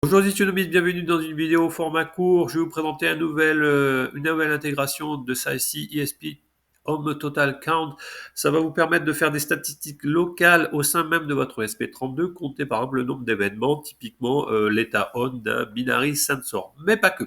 Bonjour Zitonomis, bienvenue dans une vidéo au format court. Je vais vous présenter une nouvelle intégration de SASI ESP Home Total Count. Ça va vous permettre de faire des statistiques locales au sein même de votre ESP32, compter par exemple le nombre d'événements, typiquement l'état on d'un binary sensor, mais pas que.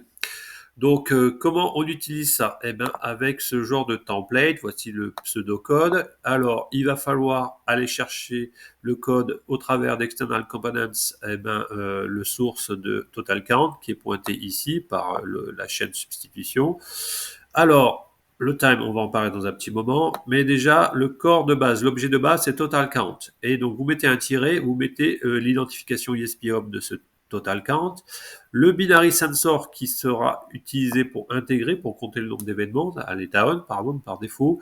Donc, comment on utilise ça? Eh bien, avec ce genre de template, voici le pseudocode. Alors, il va falloir aller chercher le code au travers d'external components, le source de total count qui est pointé ici par la chaîne substitution. Alors, le time, on va en parler dans un petit moment, mais déjà, le corps de base, l'objet de base, c'est total count. Et donc, vous mettez un tiret, vous mettez l'identification ESP-HOM de ce total count, le binary sensor qui sera utilisé pour intégrer, pour compter le nombre d'événements à l'état on, par exemple, par défaut,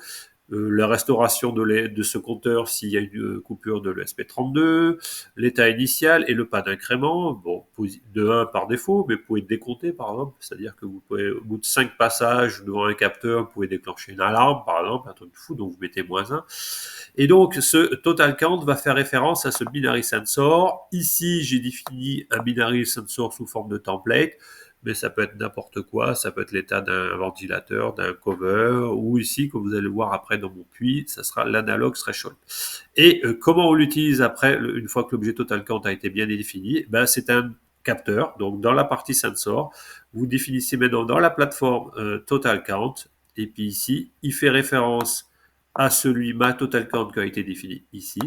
la restauration de ce compteur s'il y a une coupure de l'ESP32, l'état initial et le pas d'incrément, bon, de 1 par défaut, mais vous pouvez décompter par exemple, c'est-à-dire que vous pouvez, au bout de 5 passages devant un capteur, vous pouvez déclencher une alarme par exemple, un truc de fou, donc vous mettez -1. Et donc ce total count va faire référence à ce binary sensor. Ici, j'ai défini un binary sensor sous forme de template, mais ça peut être n'importe quoi, ça peut être l'état d'un ventilateur, d'un cover, ou ici, comme vous allez le voir après dans mon puits, ça sera l'analog threshold. Et comment on l'utilise après, une fois que l'objet total count a été bien défini? Ben, c'est un capteur, donc dans la partie sensor, vous définissez maintenant dans la plateforme total count, et puis ici, il fait référence à celui ma total count qui a été défini ici.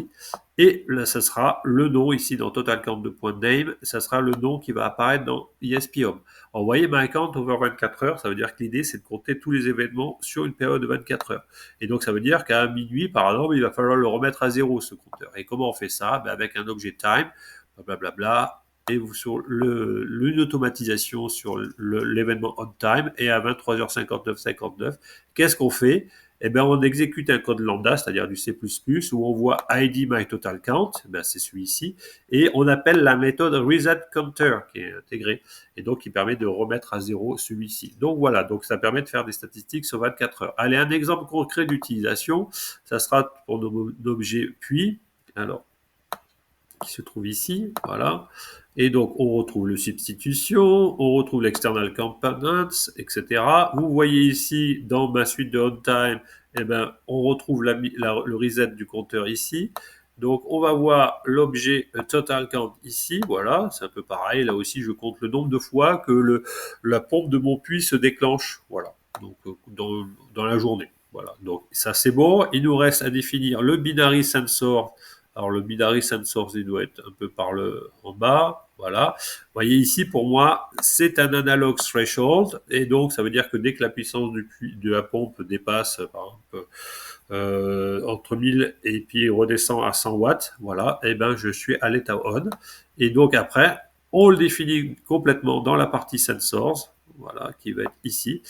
Et là, ça sera le nom ici dans total count de point name, ça sera le nom qui va apparaître dans ESP-HOM. Alors, vous voyez, my count over 24 heures, ça veut dire que l'idée, c'est de compter tous les événements sur une période de 24 heures. Et donc, ça veut dire qu'à minuit, par exemple, il va falloir le remettre à zéro, ce compteur. Et comment on fait ça? Ben, avec un objet time, blablabla, et vous sur une automatisation sur l'événement on time, et à 23h59, qu'est-ce qu'on fait? Eh bien, on exécute un code lambda, c'est-à-dire du C++, où on voit ID my total count, ben c'est celui-ci, et on appelle la méthode reset counter qui est intégrée, et donc qui permet de remettre à zéro celui-ci. Donc voilà, donc ça permet de faire des statistiques sur 24 heures. Allez, un exemple concret d'utilisation, ça sera pour nos objets puis, alors, qui se trouve ici, voilà. Et donc, on retrouve le substitution, on retrouve l'external components, etc. Vous voyez ici, dans ma suite de on-time, eh ben, on retrouve le reset du compteur ici. Donc, on va voir l'objet total count ici, voilà, c'est un peu pareil. Là aussi, je compte le nombre de fois que la pompe de mon puits se déclenche, voilà, donc dans la journée. Voilà, donc ça c'est bon. Il nous reste à définir le binary sensor. Alors le binary sensor, il doit être un peu en bas, voilà. Vous voyez ici, pour moi, c'est un analog threshold, et donc ça veut dire que dès que la puissance de la pompe dépasse, par exemple, entre 1000 et puis redescend à 100 watts, voilà, et ben je suis à l'état on. Et donc après, on le définit complètement dans la partie sensors, voilà, qui va être ici,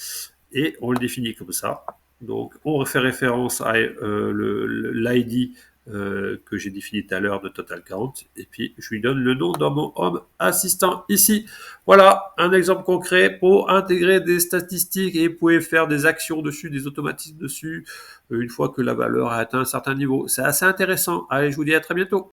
et on le définit comme ça. Donc on fait référence à l'ID que j'ai défini tout à l'heure de total count, et puis je lui donne le nom dans mon home assistant ici. Voilà un exemple concret pour intégrer des statistiques, et vous pouvez faire des actions dessus, des automatismes dessus, une fois que la valeur a atteint un certain niveau. C'est assez intéressant. Allez, je vous dis à très bientôt.